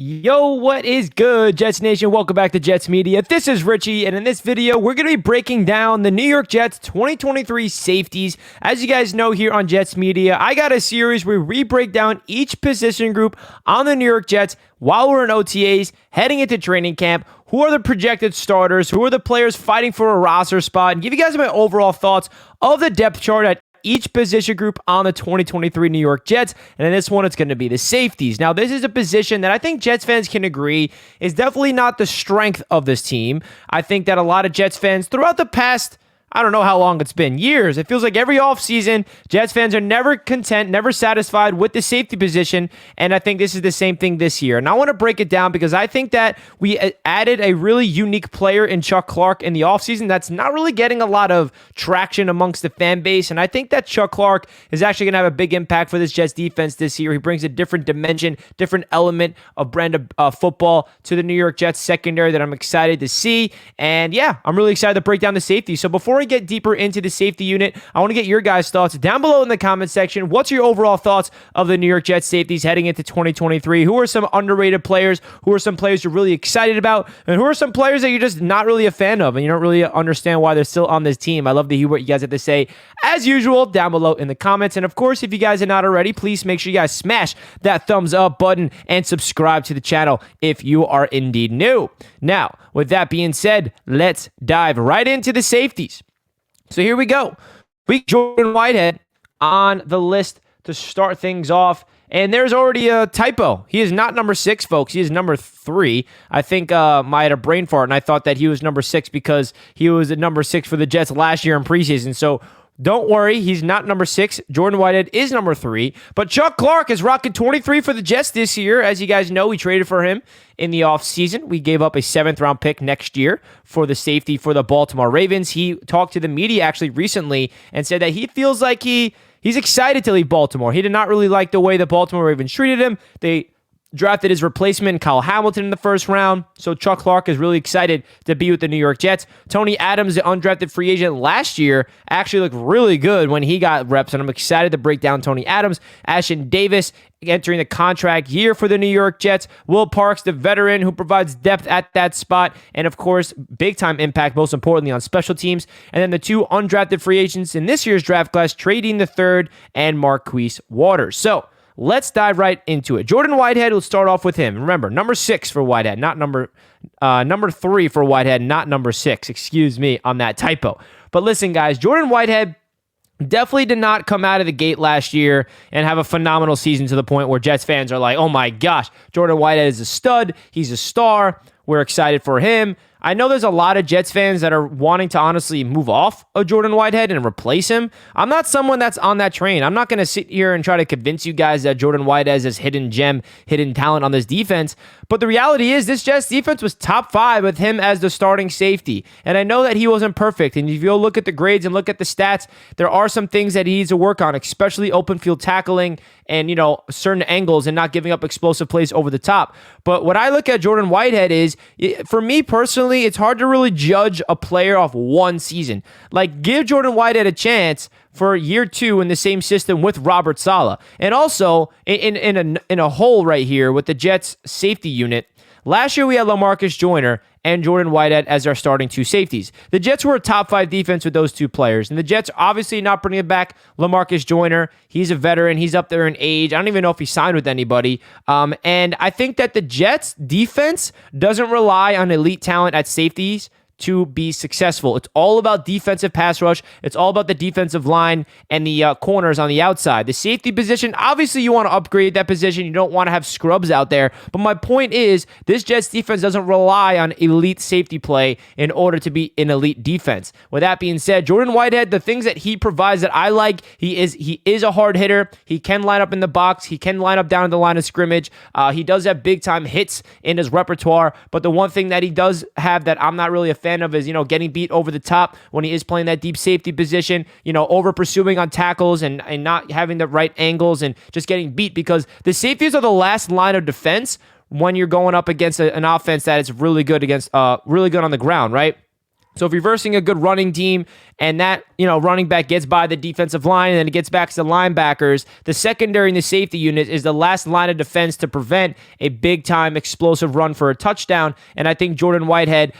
Yo, what is good, Jets Nation? Welcome back to Jets Media. This is Richie, and in this video, we're going to be breaking down the New York Jets 2023 safeties. As you guys know here on Jets Media, I got a series where we break down each position group on the New York Jets while we're in OTAs, heading into training camp. Who are the projected starters? Who are the players fighting for a roster spot? And give you guys my overall thoughts of the depth chart at each position group on the 2023 New York Jets. And in this one, it's going to be the safeties. Now, this is a position that I think Jets fans can agree is definitely not the strength of this team. I think that a lot of Jets fans throughout the past, I don't know how long it's been, years. It feels like every offseason, Jets fans are never content, never satisfied with the safety position, and I think this is the same thing this year. And I want to break it down because I think that we added a really unique player in Chuck Clark in the offseason that's not really getting a lot of traction amongst the fan base, and I think that Chuck Clark is actually going to have a big impact for this Jets defense this year. He brings a different dimension, different element of brand of football to the New York Jets secondary that I'm excited to see, and yeah, I'm really excited to break down the safety. So before we get deeper into the safety unit, I want to get your guys' thoughts down below in the comment section. What's your overall thoughts of the New York Jets safeties heading into 2023? Who are some underrated players? Who are some players you're really excited about? And who are some players that you're just not really a fan of and you don't really understand why they're still on this team? I love to hear what you guys have to say, as usual, down below in the comments. And of course, if you guys are not already, please make sure you guys smash that thumbs up button and subscribe to the channel if you are indeed new. Now, with that being said, let's dive right into the safeties. So here we go. We Jordan Whitehead on the list to start things off. And there's already a typo. He is not number 6, folks. He is number 3. I think I had a brain fart, and I thought that he was number 6 because he was at number 6 for the Jets last year in preseason. So don't worry, he's not number 6. Jordan Whitehead is number 3. But Chuck Clark is rocking 23 for the Jets this year. As you guys know, we traded for him in the offseason. We gave up a 7th-round pick next year for the safety for the Baltimore Ravens. He talked to the media actually recently and said that he feels like he's excited to leave Baltimore. He did not really like the way the Baltimore Ravens treated him. They drafted his replacement, Kyle Hamilton, in the first round. So Chuck Clark is really excited to be with the New York Jets. Tony Adams, the undrafted free agent last year, actually looked really good when he got reps, and I'm excited to break down Tony Adams. Ashtyn Davis entering the contract year for the New York Jets. Will Parks, the veteran who provides depth at that spot, and of course, big-time impact, most importantly, on special teams. And then the 2 undrafted free agents in this year's draft class, Trey Dean III and Marquis Waters. So let's dive right into it. Jordan Whitehead, will start off with him. Remember, number 6 for Whitehead, not number 3 for Whitehead, not number 6. Excuse me on that typo. But listen, guys, Jordan Whitehead definitely did not come out of the gate last year and have a phenomenal season to the point where Jets fans are like, oh my gosh, Jordan Whitehead is a stud. He's a star. We're excited for him. I know there's a lot of Jets fans that are wanting to honestly move off of Jordan Whitehead and replace him. I'm not someone that's on that train. I'm not going to sit here and try to convince you guys that Jordan Whitehead is this hidden gem, hidden talent on this defense. But the reality is this Jets defense was top 5 with him as the starting safety. And I know that he wasn't perfect. And if you'll look at the grades and look at the stats, there are some things that he needs to work on, especially open field tackling and, certain angles and not giving up explosive plays over the top. But what I look at Jordan Whitehead is, for me personally, it's hard to really judge a player off one season. Like, give Jordan Whitehead a chance for year 2 in the same system with Robert Saleh. And also, in a hole right here with the Jets safety unit, last year we had LaMarcus Joyner and Jordan Whitehead as our starting 2 safeties. The Jets were a top 5 defense with those 2 players. And the Jets obviously not bringing back LaMarcus Joyner. He's a veteran. He's up there in age. I don't even know if he signed with anybody. And I think that the Jets defense doesn't rely on elite talent at safeties to be successful. It's all about defensive pass rush. It's all about the defensive line and the corners on the outside. The safety position, obviously you want to upgrade that position. You don't want to have scrubs out there. But my point is, this Jets defense doesn't rely on elite safety play in order to be an elite defense. With that being said, Jordan Whitehead, the things that he provides that I like, he is a hard hitter. He can line up in the box. He can line up down in the line of scrimmage. He does have big time hits in his repertoire. But the one thing that he does have that I'm not really a fan of is, getting beat over the top when he is playing that deep safety position, over pursuing on tackles and not having the right angles and just getting beat, because the safeties are the last line of defense when you're going up against an offense that is really good on the ground, right? So if you're versing a good running team and that, running back gets by the defensive line and then it gets back to the linebackers, the secondary and the safety unit is the last line of defense to prevent a big-time explosive run for a touchdown. And I think Jordan Whitehead,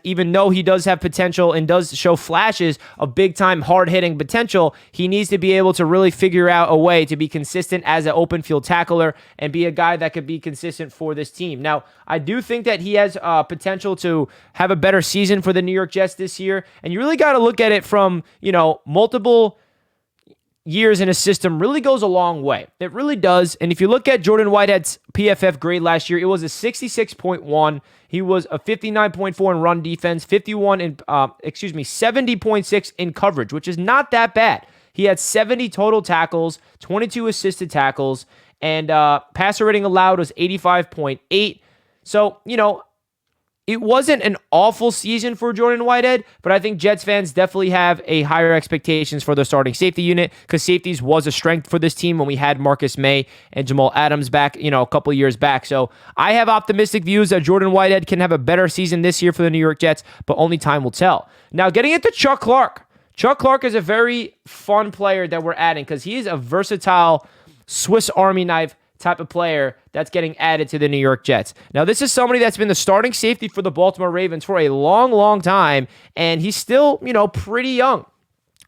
even though he does have potential and does show flashes of big-time hard-hitting potential, he needs to be able to really figure out a way to be consistent as an open field tackler and be a guy that could be consistent for this team. Now, I do think that he has potential to have a better season for the New York Jets this year, and you really got to look at it from, multiple years in a system really goes a long way. It really does. And if you look at Jordan Whitehead's PFF grade last year, it was a 66.1. He was a 59.4 in run defense, 70.6 in coverage, which is not that bad. He had 70 total tackles, 22 assisted tackles, and passer rating allowed was 85.8. So, it wasn't an awful season for Jordan Whitehead, but I think Jets fans definitely have a higher expectations for their starting safety unit because safeties was a strength for this team when we had Marcus May and Jamal Adams back, a couple of years back. So I have optimistic views that Jordan Whitehead can have a better season this year for the New York Jets, but only time will tell. Now, getting into Chuck Clark. Chuck Clark is a very fun player that we're adding because he is a versatile Swiss Army knife type of player that's getting added to the New York Jets. Now, this is somebody that's been the starting safety for the Baltimore Ravens for a long, long time, and he's still, pretty young.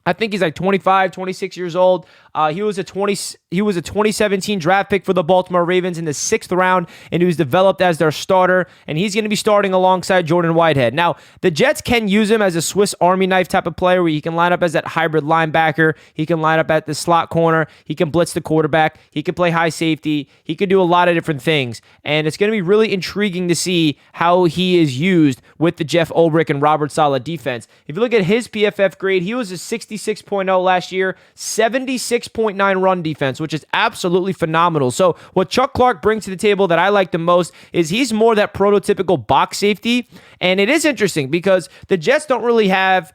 I think he's like 25, 26 years old. He was a 2017 draft pick for the Baltimore Ravens in the 6th round, and he was developed as their starter, and he's going to be starting alongside Jordan Whitehead. Now, the Jets can use him as a Swiss Army knife type of player where he can line up as that hybrid linebacker. He can line up at the slot corner. He can blitz the quarterback. He can play high safety. He can do a lot of different things, and it's going to be really intriguing to see how he is used with the Jeff Ulbrich and Robert Saleh defense. If you look at his PFF grade, he was a 66.0 last year, 76.9 run defense, which is absolutely phenomenal. So what Chuck Clark brings to the table that I like the most is he's more that prototypical box safety. And it is interesting because the Jets don't really have,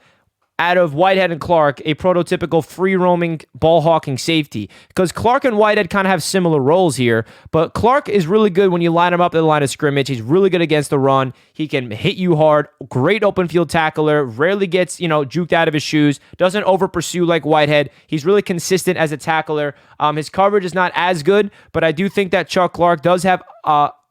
out of Whitehead and Clark, a prototypical free-roaming, ball-hawking safety. Because Clark and Whitehead kind of have similar roles here, but Clark is really good when you line him up at the line of scrimmage. He's really good against the run. He can hit you hard. Great open field tackler. Rarely gets, juked out of his shoes. Doesn't over-pursue like Whitehead. He's really consistent as a tackler. His coverage is not as good, but I do think that Chuck Clark does have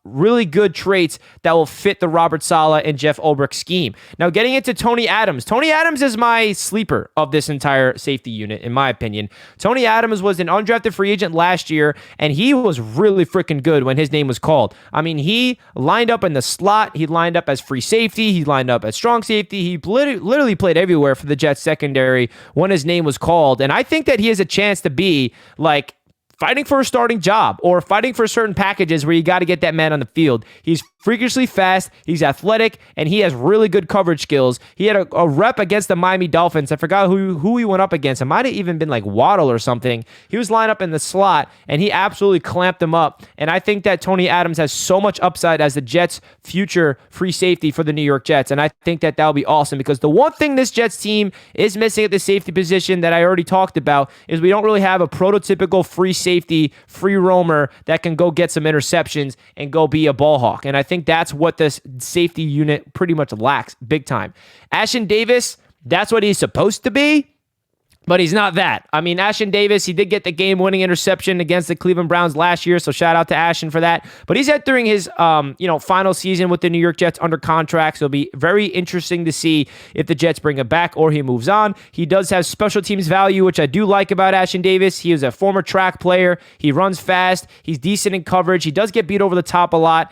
really good traits that will fit the Robert Saleh and Jeff Ulbrich scheme. Now, getting into Tony Adams. Tony Adams is my sleeper of this entire safety unit, in my opinion. Tony Adams was an undrafted free agent last year, and he was really freaking good when his name was called. I mean, he lined up in the slot. He lined up as free safety. He lined up as strong safety. He literally played everywhere for the Jets secondary when his name was called, and I think that he has a chance to be like fighting for a starting job or fighting for certain packages where you got to get that man on the field. He's freakishly fast, he's athletic, and he has really good coverage skills. He had a rep against the Miami Dolphins. I forgot who he went up against. It might have even been like Waddle or something. He was lined up in the slot, and he absolutely clamped him up. And I think that Tony Adams has so much upside as the Jets' future free safety for the New York Jets, and I think that that'll be awesome because the one thing this Jets team is missing at the safety position that I already talked about is we don't really have a prototypical free safety, free roamer that can go get some interceptions and go be a ball hawk. And I think that's what this safety unit pretty much lacks big time. Ashtyn Davis, that's what he's supposed to be, but he's not that. I mean, Ashtyn Davis, he did get the game-winning interception against the Cleveland Browns last year, so shout out to Ashtyn for that. But he's entering his final season with the New York Jets under contract, so it'll be very interesting to see if the Jets bring him back or he moves on. He does have special teams value, which I do like about Ashtyn Davis. He is a former track player. He runs fast. He's decent in coverage. He does get beat over the top a lot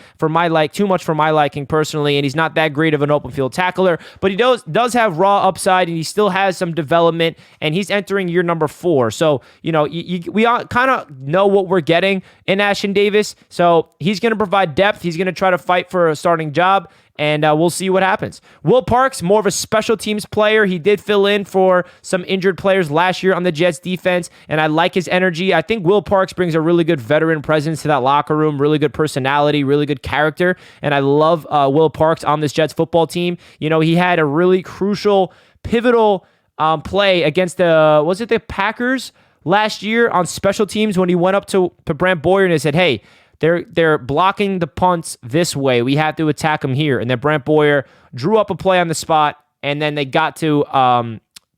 too much for my liking personally, and he's not that great of an open field tackler, but he does have raw upside, and he still has some development, and he's entering year number 4. So, we kind of know what we're getting in Ashtyn Davis. So he's going to provide depth. He's going to try to fight for a starting job, and we'll see what happens. Will Parks, more of a special teams player. He did fill in for some injured players last year on the Jets defense, and I like his energy. I think Will Parks brings a really good veteran presence to that locker room, really good personality, really good character, and I love Will Parks on this Jets football team. He had a really crucial, pivotal play against the Packers last year on special teams when he went up to Brant Boyer and said, hey, they're blocking the punts this way. We have to attack them here. And then Brant Boyer drew up a play on the spot, and then they got to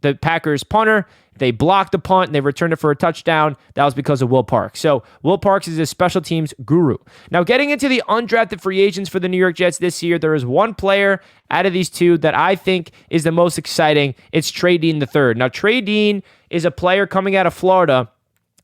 the Packers punter. They blocked the punt and they returned it for a touchdown. That was because of Will Parks. So Will Parks is a special teams guru. Now, getting into the undrafted free agents for the New York Jets this year, there is one player out of these two that I think is the most exciting. It's Trey Dean III. Now, Trey Dean is a player coming out of Florida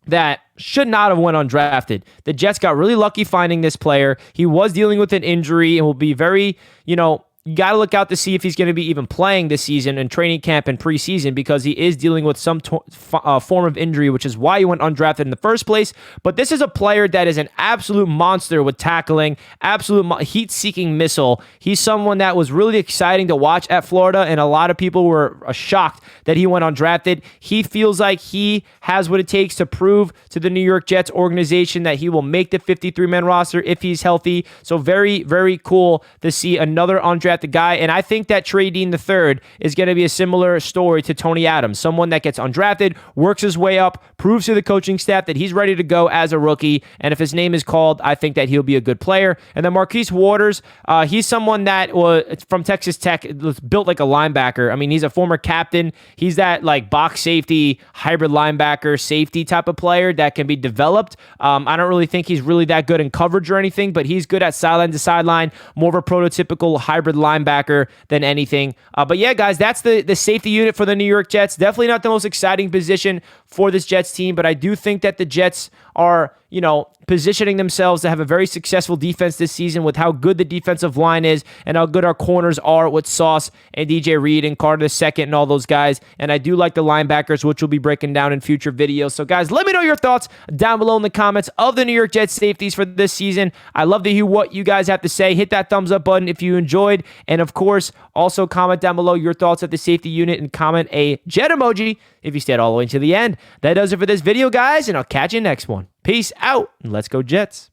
that should not have went undrafted. The Jets got really lucky finding this player. He was dealing with an injury and will be very, you got to look out to see if he's going to be even playing this season in training camp and preseason because he is dealing with some form of injury, which is why he went undrafted in the first place. But this is a player that is an absolute monster with tackling, absolute heat-seeking missile. He's someone that was really exciting to watch at Florida, and a lot of people were shocked that he went undrafted. He feels like he has what it takes to prove to the New York Jets organization that he will make the 53-man roster if he's healthy. So very, very cool to see another undrafted guy, and I think that Trey Dean III is going to be a similar story to Tony Adams, someone that gets undrafted, works his way up, proves to the coaching staff that he's ready to go as a rookie, and if his name is called, I think that he'll be a good player. And then Marquis Waters, he's someone that was from Texas Tech, built like a linebacker. I mean, he's a former captain. He's that like box safety, hybrid linebacker, safety type of player that can be developed. I don't really think he's really that good in coverage or anything, but he's good at sideline to sideline, more of a prototypical hybrid linebacker than anything. But yeah, guys, that's the safety unit for the New York Jets. Definitely not the most exciting position for this Jets team, but I do think that the Jets are, positioning themselves to have a very successful defense this season with how good the defensive line is and how good our corners are with Sauce and DJ Reed and Carter II and all those guys. And I do like the linebackers, which we'll be breaking down in future videos. So guys, let me know your thoughts down below in the comments of the New York Jets safeties for this season. I love to hear what you guys have to say. Hit that thumbs up button if you enjoyed. And of course, also comment down below your thoughts of the safety unit and comment a Jet emoji if you stayed all the way to the end. That does it for this video, guys, and I'll catch you next one. Peace out, and let's go Jets.